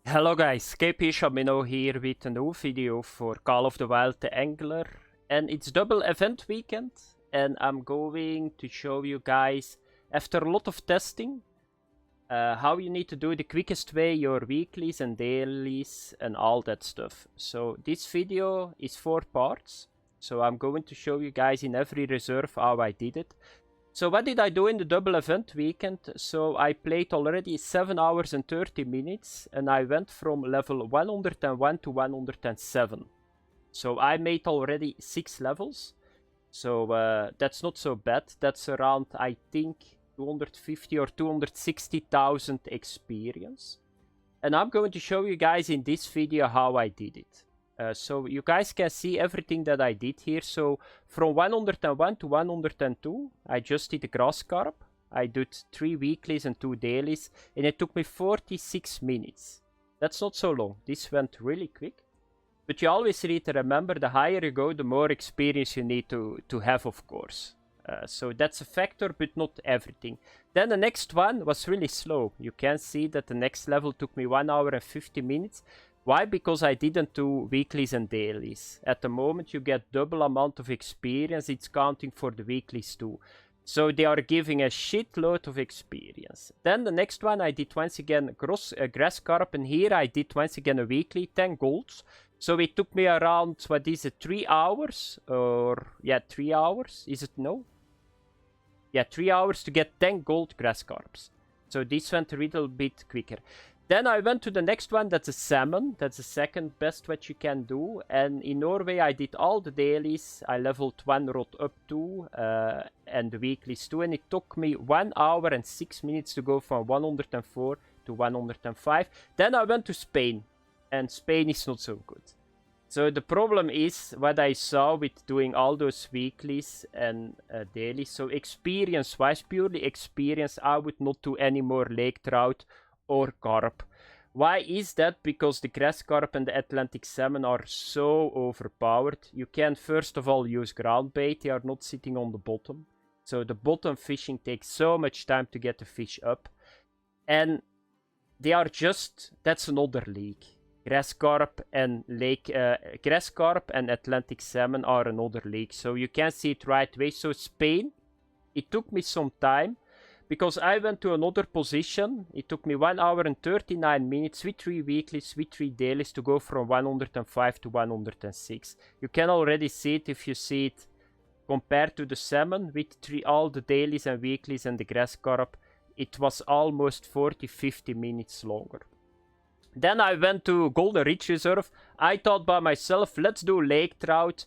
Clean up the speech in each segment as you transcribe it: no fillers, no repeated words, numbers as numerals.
Hello guys, KP Shamino here with a new video for Call of the Wild the Angler. And it's double event weekend and I'm going to show you guys, after a lot of testing, how you need to do the quickest way your weeklies and dailies and all that stuff. So this video is 4 parts. So I'm going to show you guys in every reserve how I did it. So what did I do in the double event weekend? So I played already 7 hours and 30 minutes and I went from level 101 to 107. So I made already 6 levels. So that's not so bad. That's around, I think, 250 or 260,000 experience. And I'm going to show you guys in this video how I did it. So you guys can see everything that I did here. So from 101 to 102, I just did a grass carp. I did 3 weeklies and 2 dailies, and it took me 46 minutes. That's not so long. This went really quick. But you always need to remember, the higher you go, the more experience you need to have, of course. So that's a factor, but not everything. Then the next one was really slow. You can see that the next level took me 1 hour and 50 minutes. Why? Because I didn't do weeklies and dailies. At the moment you get double amount of experience. It's counting for the weeklies too. So they are giving a shitload of experience. Then the next one I did once again grass carp, and here I did once again a weekly, 10 golds. So it took me around, what is it, 3 hours? Or, yeah, 3 hours? Is it no? Yeah, 3 hours to get 10 gold grass carps. So this went a little bit quicker. Then I went to the next one, that's a salmon. That's the second best what you can do. And in Norway I did all the dailies. I leveled 1 rod up to, and the weeklies too. And it took me 1 hour and 6 minutes to go from 104 to 105. Then I went to Spain. And Spain is not so good. So the problem is what I saw with doing all those weeklies and dailies. So experience-wise, purely experience, I would not do any more lake trout or carp. Why is that? Because the grass carp and the Atlantic salmon are so overpowered. You can first of all use ground bait. They are not sitting on the bottom. So the bottom fishing takes so much time to get the fish up. And they are just, that's another league. Grass carp and grass carp and Atlantic salmon are another league. So you can see it right away. So Spain, it took me some time. Because I went to another position. It took me 1 hour and 39 minutes with 3 weeklies, with 3 dailies to go from 105 to 106. You can already see it if you see it compared to the salmon with all the dailies and weeklies and the grass carp. It was almost 40-50 minutes longer. Then I went to Golden Ridge Reserve. I thought by myself, let's do lake trout.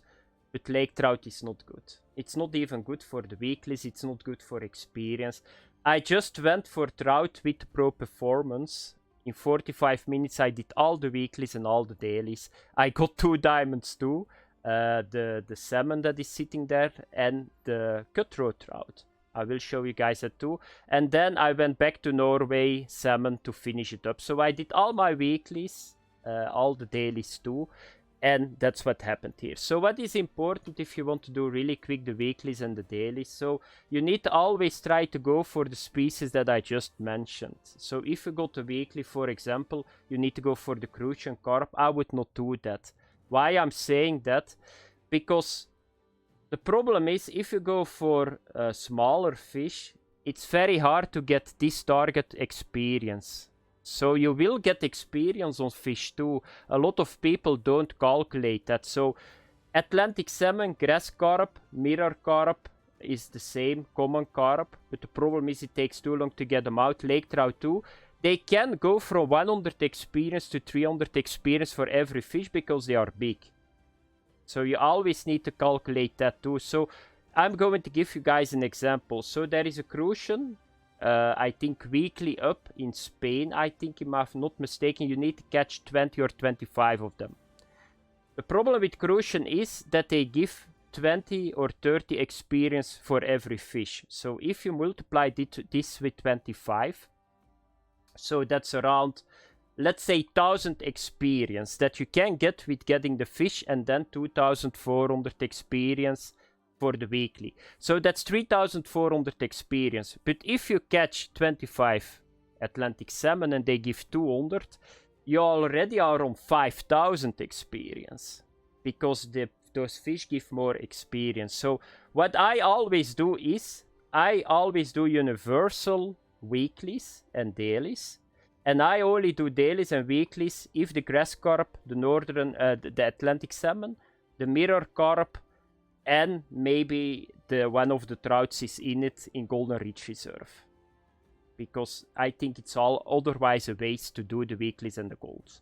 But lake trout is not good. It's not even good for the weeklies. It's not good for experience. I just went for trout with pro performance. In 45 minutes I did all the weeklies and all the dailies. I got 2 diamonds too. The salmon that is sitting there and the cutthroat trout. I will show you guys that too. And then I went back to Norway salmon to finish it up. So I did all my weeklies, all the dailies too. And that's what happened here. So what is important if you want to do really quick the weeklies and the dailies? So you need to always try to go for the species that I just mentioned. So if you got a weekly, for example, you need to go for the crucian carp. I would not do that. Why I'm saying that? Because the problem is if you go for smaller fish, it's very hard to get this target experience. So you will get experience on fish too. A lot of people don't calculate that. So Atlantic salmon, grass carp, mirror carp is the same, common carp. But the problem is it takes too long to get them out. Lake trout too. They can go from 100 experience to 300 experience for every fish because they are big. So you always need to calculate that too. So I'm going to give you guys an example. So there is a crucian. I think weekly up in Spain. I think, if I'm not mistaken, you need to catch 20 or 25 of them. The problem with crucian is that they give 20 or 30 experience for every fish. So if you multiply this with 25, so that's around, let's say, 1000 experience that you can get with getting the fish, and then 2400 experience for the weekly. So that's 3400 experience. But if you catch 25 Atlantic salmon and they give 200, you already are on 5,000 experience. Because those fish give more experience. So what I always do is, I always do universal weeklies and dailies. And I only do dailies and weeklies if the grass carp, the northern, the Atlantic salmon, the mirror carp, and maybe one of the trouts is in it in Golden Reach Reserve. Because I think it's all otherwise a waste to do the weeklies and the golds.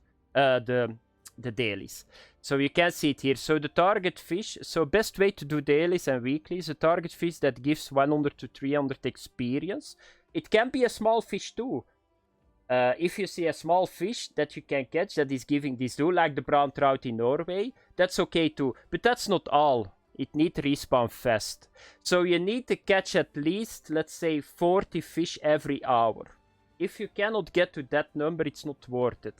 The dailies. So you can see it here. So the target fish, so best way to do dailies and weeklies, a target fish that gives 100 to 300 experience. It can be a small fish too. If you see a small fish that you can catch that is giving this too, like the brown trout in Norway, that's okay too. But that's not all. It needs respawn fast. So you need to catch at least, let's say, 40 fish every hour. If you cannot get to that number, it's not worth it.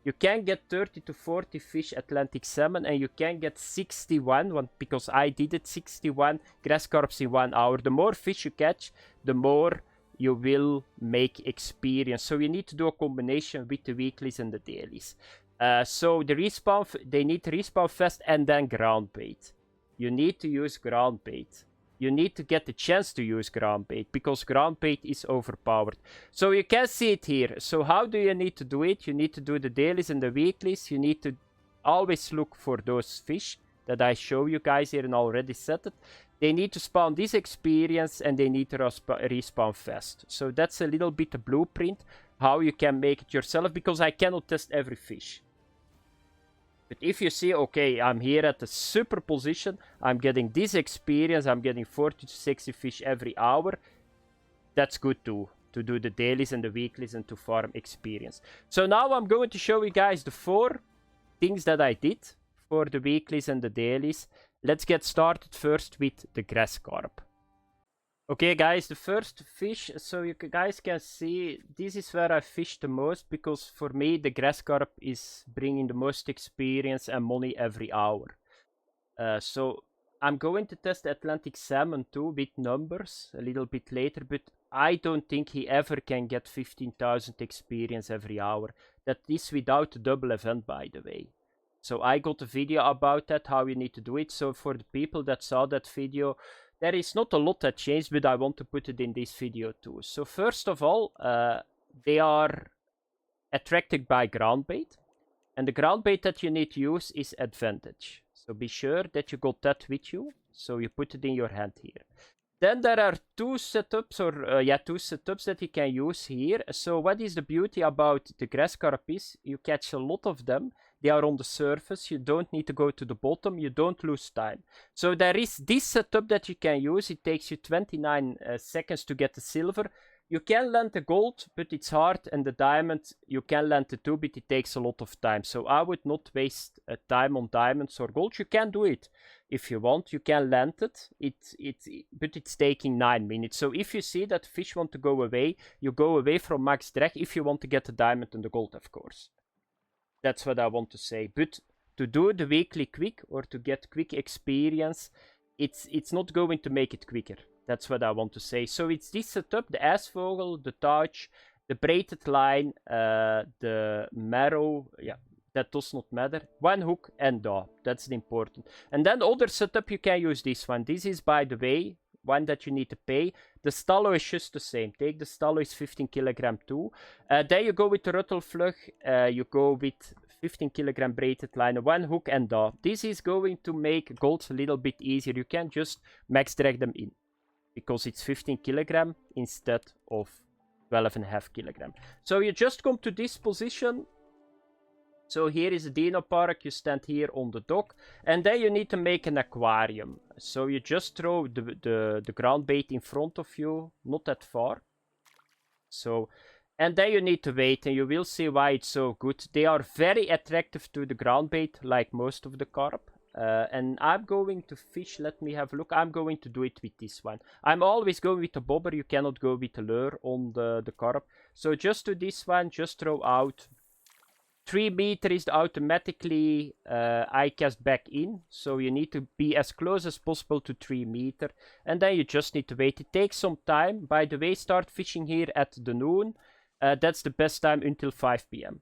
You can get 30 to 40 fish Atlantic salmon, and you can get 61, because I did it, 61 grass carps in 1 hour. The more fish you catch, the more you will make experience. So you need to do a combination with the weeklies and the dailies. So the respawn, they need to respawn fast and then ground bait. You need to use ground bait. You need to get the chance to use ground bait, because ground bait is overpowered. So you can see it here. So how do you need to do it? You need to do the dailies and the weeklies. You need to always look for those fish that I show you guys here and already set it. They need to spawn this experience and they need to respawn fast. So that's a little bit a blueprint how you can make it yourself, because I cannot test every fish. But if you see, okay, I'm here at the super position, I'm getting this experience, I'm getting 40 to 60 fish every hour, that's good too, to do the dailies and the weeklies and to farm experience. So now I'm going to show you guys the 4 things that I did for the weeklies and the dailies. Let's get started first with the grass carp. Okay guys, the first fish, so you guys can see, this is where I fish the most, because for me the grass carp is bringing the most experience and money every hour. So I'm going to test Atlantic salmon too with numbers a little bit later, but I don't think he ever can get 15,000 experience every hour. That is without a double event, by the way. So I got a video about that, how you need to do it. So for the people that saw that video, there is not a lot that changed, but I want to put it in this video too. So first of all, they are attracted by ground bait. And the ground bait that you need to use is advantage. So be sure that you got that with you. So you put it in your hand here. Then there are two setups that you can use here. So what is the beauty about the grass carp is you catch a lot of them. They are on the surface. You don't need to go to the bottom. You don't lose time. So there is this setup that you can use. It takes you 29 seconds to get the silver. You can land the gold, but it's hard. And the diamond, you can land the too, but it takes a lot of time. So I would not waste time on diamonds or gold. You can do it if you want. You can land it. But it's taking 9 minutes. So if you see that fish want to go away, you go away from max drag if you want to get the diamond and the gold, of course. That's what I want to say. But to do the weekly quick or to get quick experience, it's not going to make it quicker. That's what I want to say. So it's this setup, the aasvogel, the touch, the braided line, the marrow, yeah, that does not matter. One hook and daw, that's the important. And then other setup, you can use this one. This is, by the way, one that you need to pay. The stallo is just the same. Take the stallo, is 15 kilogram too. Then you go with the ruttelflug. You go with 15 kilogram braided line, one hook and daw. This is going to make golds a little bit easier. You can just max drag them in, because it's 15 kilogram instead of 12.5 kilogram. So you just come to this position. So here is a dino park, you stand here on the dock, and then you need to make an aquarium. So you just throw the ground bait in front of you, not that far. So, and then you need to wait, and you will see why it's so good. They are very attractive to the ground bait, like most of the carp. And I'm going to fish, let me have a look. I'm going to do it with this one. I'm always going with the bobber, you cannot go with the lure on the carp. So just do this one, just throw out. 3 meters is automatically I cast back in, so you need to be as close as possible to 3 meters, and then you just need to wait. It takes some time. By the way, start fishing here at the noon. That's the best time until 5 p.m.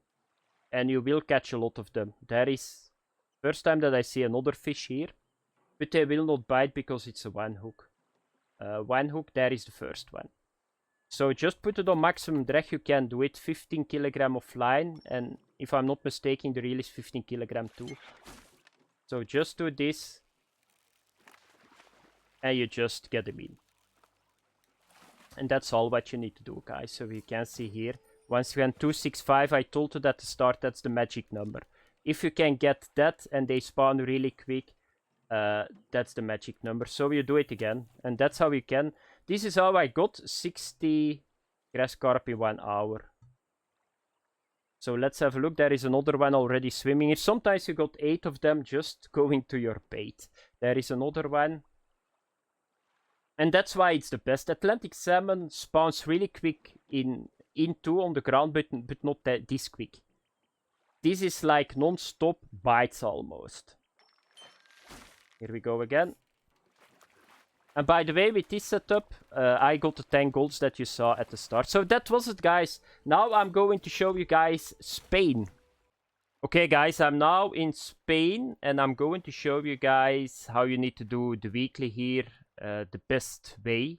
and you will catch a lot of them. There is first time that I see another fish here, but they will not bite because it's a one hook. One hook, there is the first one. So just put it on maximum drag, you can do it. 15 kilogram of line, and if I'm not mistaken, the reel is 15 kilogram too. So just do this, and you just get them in. And that's all what you need to do, guys. So you can see here, once you went 265, I told you at the start, that's the magic number. If you can get that and they spawn really quick, that's the magic number. So you do it again, and that's how you can. This is how I got 60 grass carp in 1 hour. So let's have a look. There is another one already swimming here. Sometimes you got 8 of them just going to your bait. There is another one. And that's why it's the best. Atlantic salmon spawns really quick in 2 on the ground, but not this quick. This is like non-stop bites almost. Here we go again. And by the way, with this setup, I got the 10 golds that you saw at the start. So that was it, guys. Now I'm going to show you guys Spain. Okay, guys, I'm now in Spain, and I'm going to show you guys how you need to do the weekly here. The best way,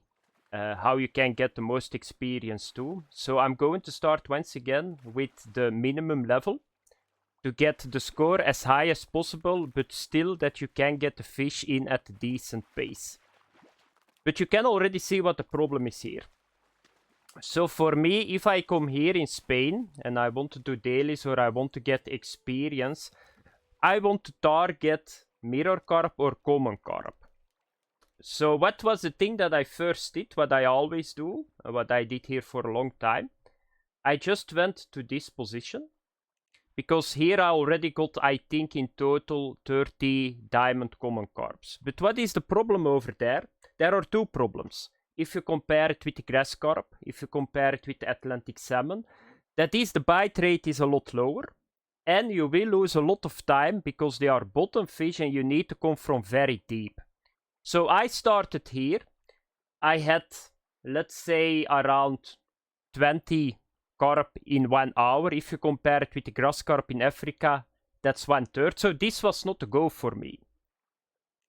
how you can get the most experience too. So I'm going to start once again with the minimum level to get the score as high as possible, but still that you can get the fish in at a decent pace. But you can already see what the problem is here. So for me, if I come here in Spain and I want to do dailies or I want to get experience, I want to target mirror carp or common carp. So what was the thing that I first did, what I always do, what I did here for a long time? I just went to this position, because here I already got, I think, in total 30 diamond common carps. But what is the problem over there? There are 2 problems. If you compare it with the grass carp, if you compare it with the Atlantic salmon, that is, the bite rate is a lot lower, and you will lose a lot of time because they are bottom fish and you need to come from very deep. So I started here. I had, let's say, around 20 carp in 1 hour. If you compare it with the grass carp in Africa, that's 1/3. So this was not a go for me.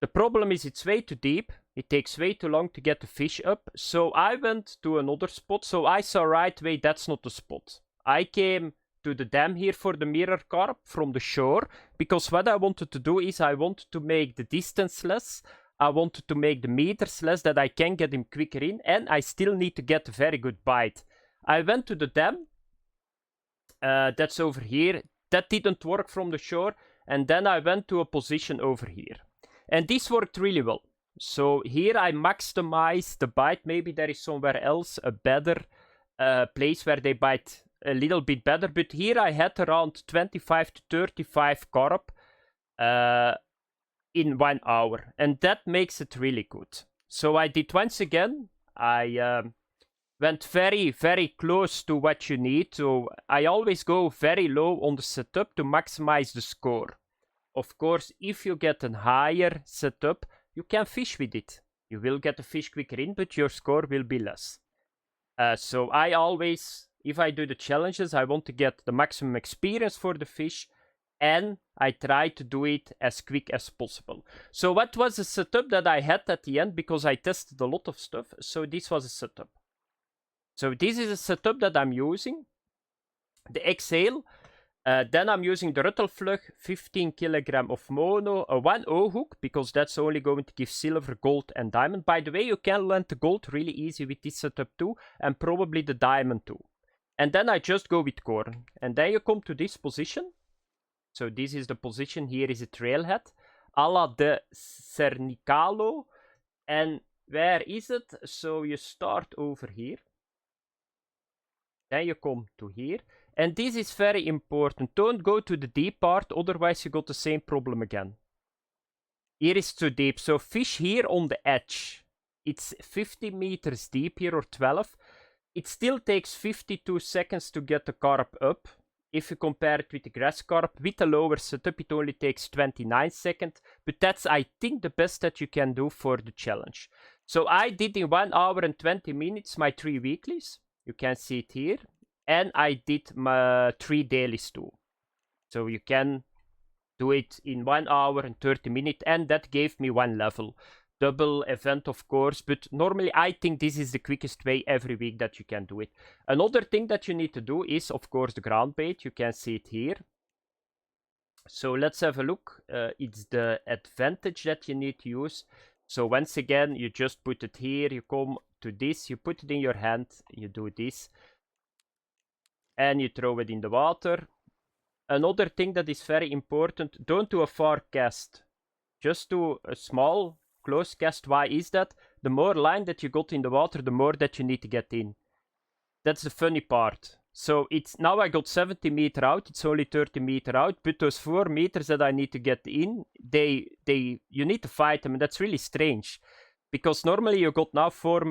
The problem is it's way too deep. It takes way too long to get the fish up. So I went to another spot. So I saw right away that's not the spot. I came to the dam here for the mirror carp from the shore, because what I wanted to do is I wanted to make the distance less. I wanted to make the meters less, that I can get him quicker in, and I still need to get a very good bite. I went to the dam, that's over here. That didn't work from the shore, and then I went to a position over here. And this worked really well. So here I maximized the bite. Maybe there is somewhere else a better place where they bite a little bit better, but here I had around 25 to 35 carp in 1 hour, and that makes it really good. So I did once again, I went very, very close to what you need. So I always go very low on the setup to maximize the score. Of course, if you get a higher setup, you can fish with it. You will get the fish quicker in, but your score will be less. So I always, if I do the challenges, I want to get the maximum experience for the fish, and I try to do it as quick as possible. So what was the setup that I had at the end? Because I tested a lot of stuff. So this was a setup. So this is a setup that I'm using. The exhale. Then I'm using the Ruttelflug, 15 kilogram of mono, a 1-0 hook, because that's only going to give silver, gold, and diamond. By the way, you can land the gold really easy with this setup too, and probably the diamond too. And then I just go with corn. And then you come to this position. So this is the position. Here is a trailhead, a la de Cernicalo. And where is it? So you start over here. Then you come to here. And this is very important. Don't go to the deep part, otherwise you got the same problem again. Here is too deep. So fish here on the edge. It's 50 meters deep here, or 12. It still takes 52 seconds to get the carp up. If you compare it with the grass carp, with a lower setup, it only takes 29 seconds. But that's, I think, the best that you can do for the challenge. So I did in 1 hour and 20 minutes my 3 weeklies. You can see it here. And I did my 3 dailies too. So you can do it in 1 hour and 30 minutes, and that gave me 1 level. Double event, of course, but normally I think this is the quickest way every week that you can do it. Another thing that you need to do is, of course, the ground bait. You can see it here. So let's have a look. It's the advantage that you need to use. So once again, you just put it here, you come to this, you put it in your hand, you do this, and you throw it in the water. Another thing that is very important, don't do a far cast. Just do a small, close cast. Why is that? The more line that you got in the water, the more that you need to get in. That's the funny part. So it's now I got 70 meter out, it's only 30 meter out, but those 4 meters that I need to get in, you need to fight them, and that's really strange. Because normally you got now 4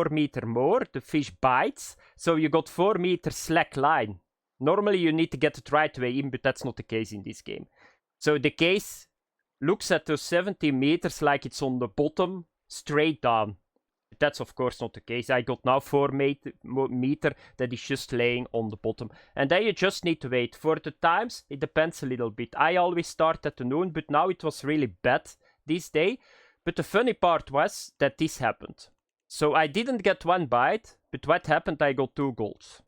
meter more, the fish bites, so you got 4 meter slack line. Normally you need to get it right way in, but that's not the case in this game. So the case looks at those 70 meters like it's on the bottom, straight down. But that's of course not the case. I got now 4 meter that is just laying on the bottom. And then you just need to wait. For the times, it depends a little bit. I always start at the noon, but now it was really bad this day. But the funny part was that this happened. So I didn't get 1 bite, but what happened? I got 2 golds.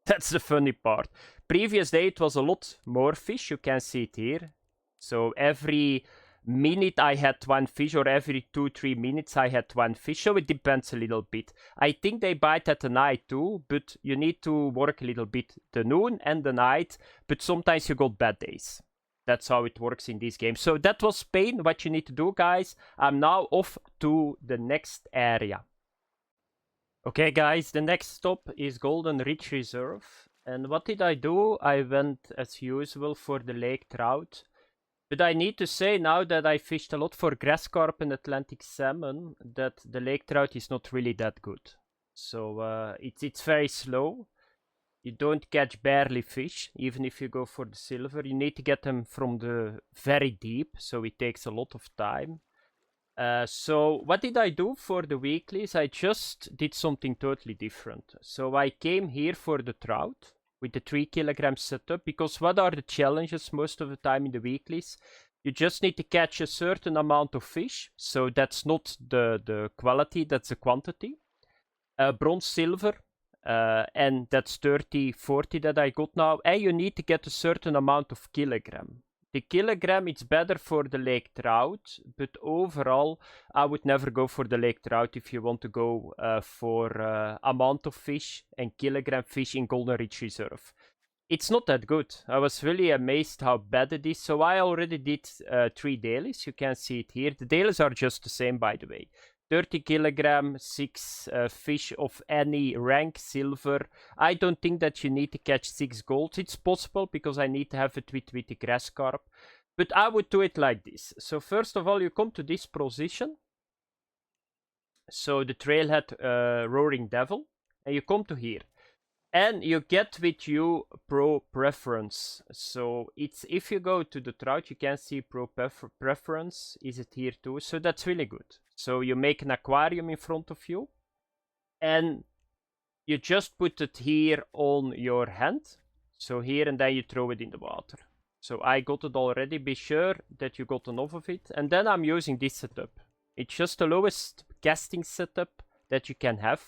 That's the funny part. Previous day it was a lot more fish. You can see it here. So every minute I had 1 fish, or every 2-3 minutes I had 1 fish. So it depends a little bit. I think they bite at the night too, but you need to work a little bit the noon and the night. But sometimes you got bad days. That's how it works in this game. So that was Spain. What you need to do, guys. I'm now off to the next area. Okay, guys, the next stop is Golden Ridge Reserve. And what did I do? I went, as usual, for the lake trout. But I need to say, now that I fished a lot for grass carp and Atlantic salmon, that the lake trout is not really that good. So it's very slow. You don't catch barely fish, even if you go for the silver. You need to get them from the very deep, so it takes a lot of time. So what did I do for the weeklies? I just did something totally different. So I came here for the trout with the 3 kilogram setup, because what are the challenges most of the time in the weeklies? You just need to catch a certain amount of fish. So that's not the quality, that's the quantity. Bronze, silver, and that's 30, 40 that I got now. And you need to get a certain amount of kilogram. The kilogram, it's better for the lake trout, but overall, I would never go for the lake trout if you want to go for amount of fish and kilogram fish in Golden Ridge Reserve. It's not that good. I was really amazed how bad it is. So I already did 3 dailies. You can see it here. The dailies are just the same, by the way. 30 kilogram, 6 fish of any rank, silver. I don't think that you need to catch 6 golds. It's possible because I need to have it with the grass carp. But I would do it like this. So first of all, you come to this position. So the trailhead Roaring Devil. And you come to here. And you get with you pro preference. So it's, if you go to the trout, you can see pro preference. Is it here too? So that's really good. So you make an aquarium in front of you. And you just put it here on your hand. So here, and then you throw it in the water. So I got it already. Be sure that you got enough of it. And then I'm using this setup. It's just the lowest casting setup that you can have.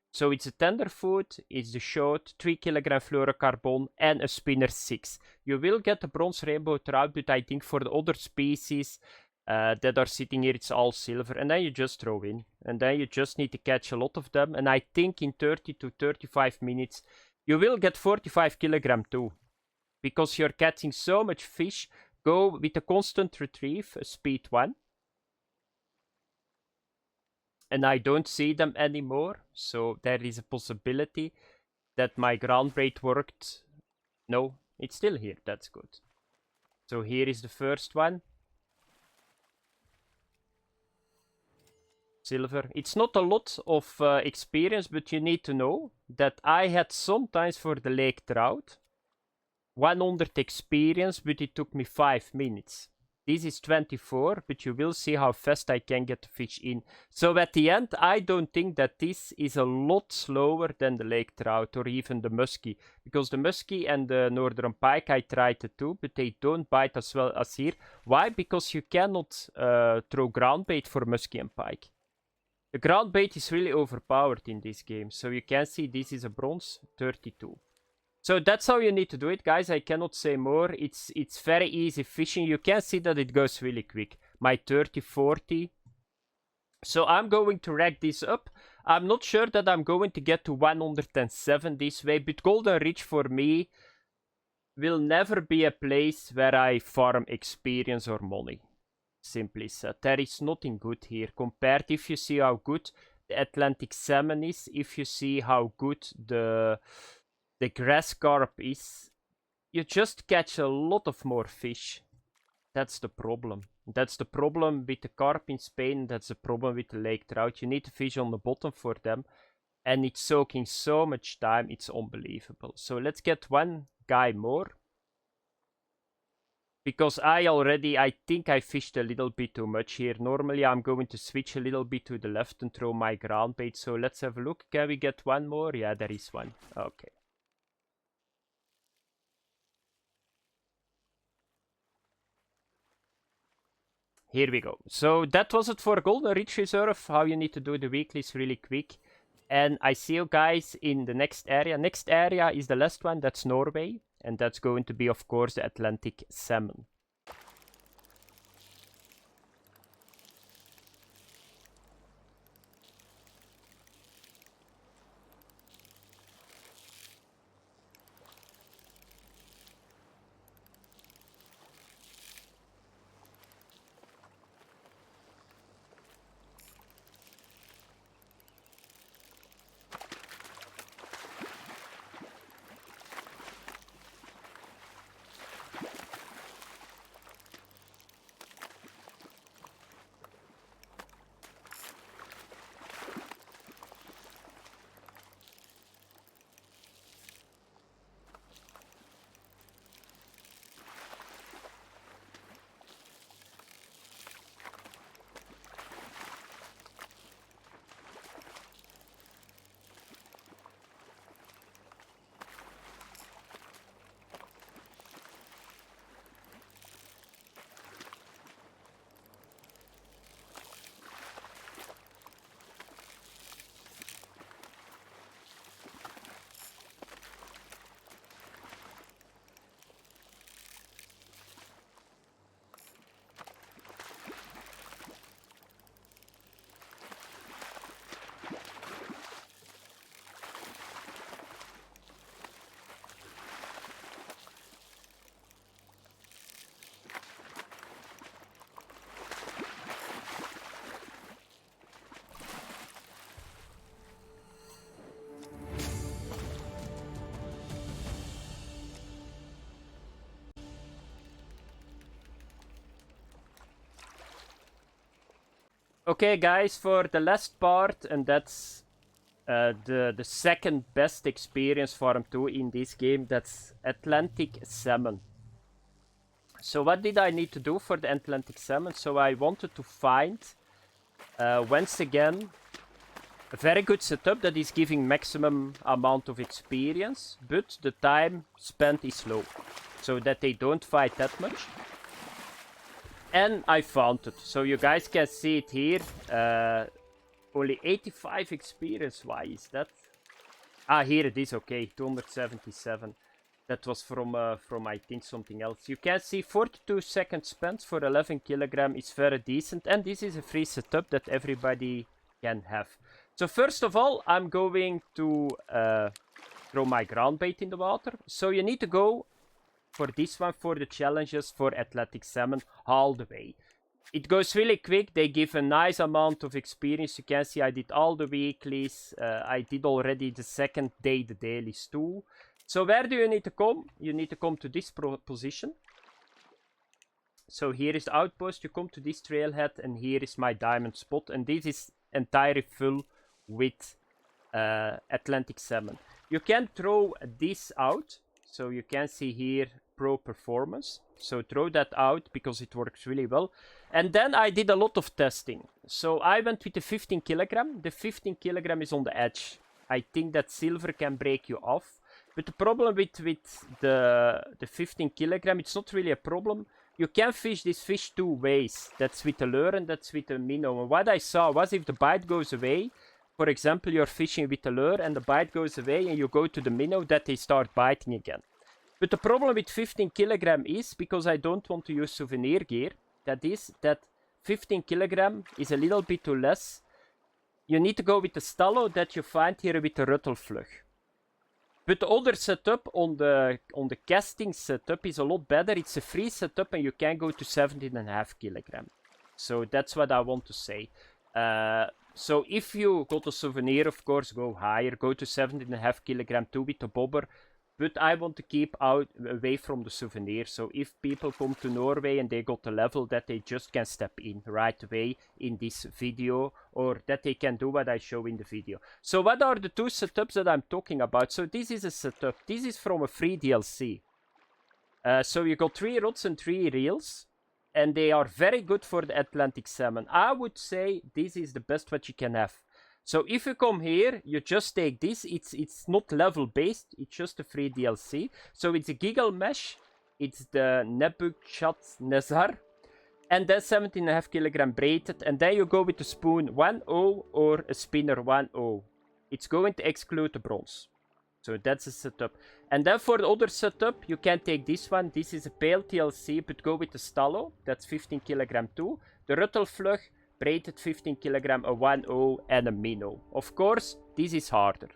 So it's a tenderfoot, it's the short, 3 kilogram fluorocarbon, and a spinner 6. You will get a bronze rainbow trout, but I think for the other species that are sitting here, it's all silver. And then you just throw in. And then you just need to catch a lot of them. And I think in 30 to 35 minutes, you will get 45 kilogram too. Because you're catching so much fish, go with a constant retrieve, a speed 1. And I don't see them anymore, so there is a possibility that my ground bait worked. No, it's still here, that's good. So here is the first one. Silver. It's not a lot of experience, but you need to know that I had sometimes for the lake trout 100 experience, but it took me 5 minutes. This is 24, but you will see how fast I can get the fish in. So at the end, I don't think that this is a lot slower than the lake trout or even the muskie. Because the muskie and the northern pike, I tried it too, but they don't bite as well as here. Why? Because you cannot throw ground bait for muskie and pike. The ground bait is really overpowered in this game. So you can see this is a bronze 32. So that's how you need to do it, guys. I cannot say more. It's very easy fishing. You can see that it goes really quick. My 30, 40. So I'm going to rack this up. I'm not sure that I'm going to get to 107 this way, but Golden Ridge for me will never be a place where I farm experience or money. Simply said. There is nothing good here compared if you see how good the Atlantic salmon is, if you see how good the grass carp is, you just catch a lot of more fish. That's the problem. That's the problem with the carp in Spain. That's the problem with the lake trout. You need to fish on the bottom for them. And it's soaking so much time. It's unbelievable. So let's get one guy more. Because I think I fished a little bit too much here. Normally I'm going to switch a little bit to the left and throw my ground bait. So let's have a look. Can we get one more? Yeah, there is one. Okay. Here we go. So that was it for Golden Ridge Reserve. How you need to do the weeklies really quick. And I see you guys in the next area. Next area is the last one. That's Norway. And that's going to be, of course, the Atlantic salmon. Okay, guys, for the last part, and that's the second best experience farm 2 in this game, that's Atlantic salmon. So what did I need to do for the Atlantic salmon? So I wanted to find, once again, a very good setup that is giving maximum amount of experience, but the time spent is low, so that they don't fight that much. And I found it, so you guys can see it here. Only 85 experience. Why is that? Ah, here it is. Okay, 277. That was from I think something else. You can see 42 seconds spent for 11 kilogram is very decent, and this is a free setup that everybody can have. So first of all, I'm going to throw my ground bait in the water. So you need to go for this one, for the challenges for Atlantic salmon, all the way. It goes really quick. They give a nice amount of experience. You can see I did all the weeklies. I did already the second day, the dailies too. So where do you need to come? You need to come to this position. So here is the outpost. You come to this trailhead, and here is my diamond spot. And this is entirely full with Atlantic salmon. You can throw this out. So you can see here Pro Performance. So throw that out because it works really well. And then I did a lot of testing. So I went with the 15 kilogram. The 15 kilogram is on the edge. I think that silver can break you off. But the problem with the 15 kilogram, it's not really a problem. You can fish this fish two ways. That's with the lure and that's with the minnow. And what I saw was if the bite goes away, for example, you're fishing with the lure and the bite goes away and you go to the minnow, that they start biting again. But the problem with 15 kilogram is, because I don't want to use souvenir gear, that 15 kilogram is a little bit too less. You need to go with the stallo that you find here with the Ruttelflug. But the other setup on the casting setup is a lot better. It's a free setup and you can go to 17.5 kilogram. So that's what I want to say. So if you got a souvenir, of course, go higher. Go to 17.5 kilogram too with the bobber. But I want to keep away from the souvenir. So if people come to Norway and they got a level that they just can step in right away in this video, or that they can do what I show in the video. So what are the two setups that I'm talking about? So this is a setup. This is from a free DLC. So you got 3 rods and 3 reels. And they are very good for the Atlantic salmon. I would say this is the best what you can have. So if you come here, you just take this. It's not level based. It's just a free DLC. So it's a giggle mesh. It's the Nebuchadnezzar. And then 17.5 kilogram braided. And then you go with the spoon 1.0 or a spinner 1.0. It's going to exclude the bronze. So that's a setup. And then for the other setup, you can take this one. This is a pale TLC, but go with the stallo. That's 15 kilogram too. The Ruttelflug, braided 15 kilogram, a 1.0 and a minnow. Of course, this is harder.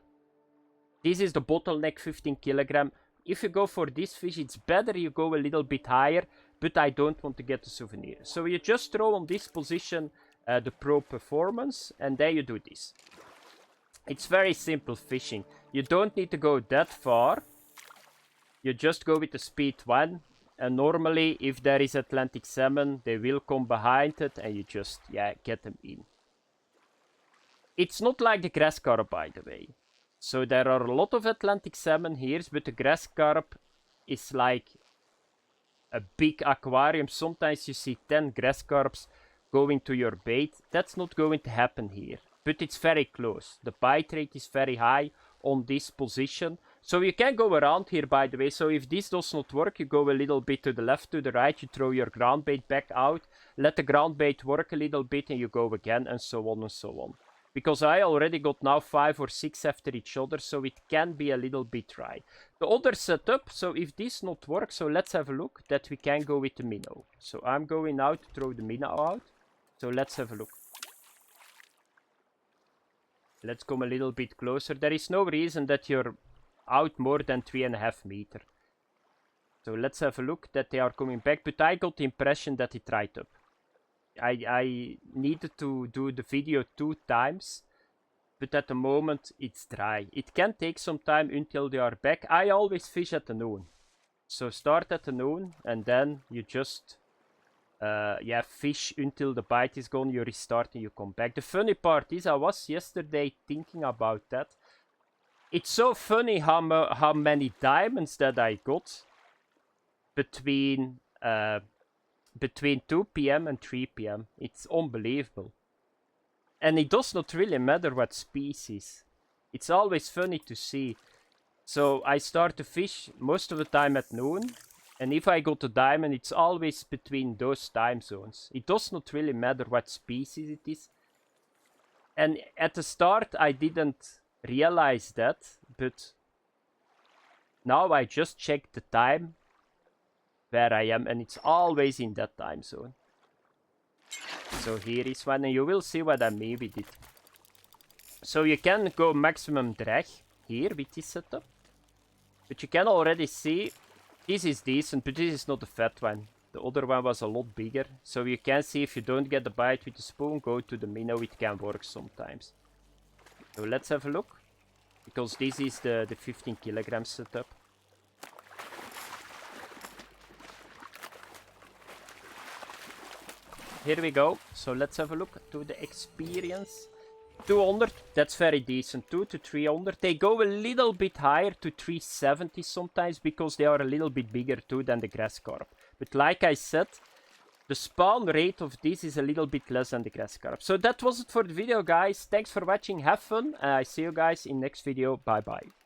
This is the bottleneck 15 kilogram. If you go for this fish, it's better you go a little bit higher, but I don't want to get the souvenir. So you just throw on this position the Pro Performance, and then you do this. It's very simple fishing. You don't need to go that far. You just go with the speed 1. And normally, if there is Atlantic salmon, they will come behind it and you just, get them in. It's not like the grass carp, by the way. So there are a lot of Atlantic salmon here, but the grass carp is like a big aquarium. Sometimes you see 10 grass carps going to your bait. That's not going to happen here. But it's very close. The bite rate is very high on this position. So you can go around here, by the way. So if this does not work, you go a little bit to the left, to the right. You throw your ground bait back out. Let the ground bait work a little bit and you go again, and so on and so on. Because I already got now 5 or 6 after each other, so it can be a little bit dry. The other setup, so if this not works, so let's have a look that we can go with the minnow. So I'm going now to throw the minnow out. So let's have a look. Let's come a little bit closer. There is no reason that you're out more than 3.5 meters. So let's have a look that they are coming back. But I got the impression that it dried up. I needed to do the video 2 times. But at the moment it's dry. It can take some time until they are back. I always fish at the noon. So start at the noon and then you just fish until the bite is gone, you restart and you come back. The funny part is, I was yesterday thinking about that. It's so funny how many diamonds that I got between 2 p.m. and 3 p.m. It's unbelievable. And it does not really matter what species. It's always funny to see. So I start to fish most of the time at noon. And if I got a diamond, it's always between those time zones. It does not really matter what species it is. And at the start, I didn't realize that. But now I just check the time where I am. And it's always in that time zone. So here is one. And you will see what I mean with it. So you can go maximum drag here with this setup. But you can already see... This is decent, but this is not a fat one. The other one was a lot bigger. So you can see if you don't get the bite with the spoon, go to the minnow. It can work sometimes. So let's have a look. Because this is the 15 kilogram setup. Here we go. So let's have a look to the experience. 200, that's very decent. 200 to 300. They go a little bit higher to 370 sometimes because they are a little bit bigger too than the grass carp. But like I said, the spawn rate of this is a little bit less than the grass carp. So that was it for the video, guys. Thanks for watching. Have fun. I see you guys in next video. Bye bye.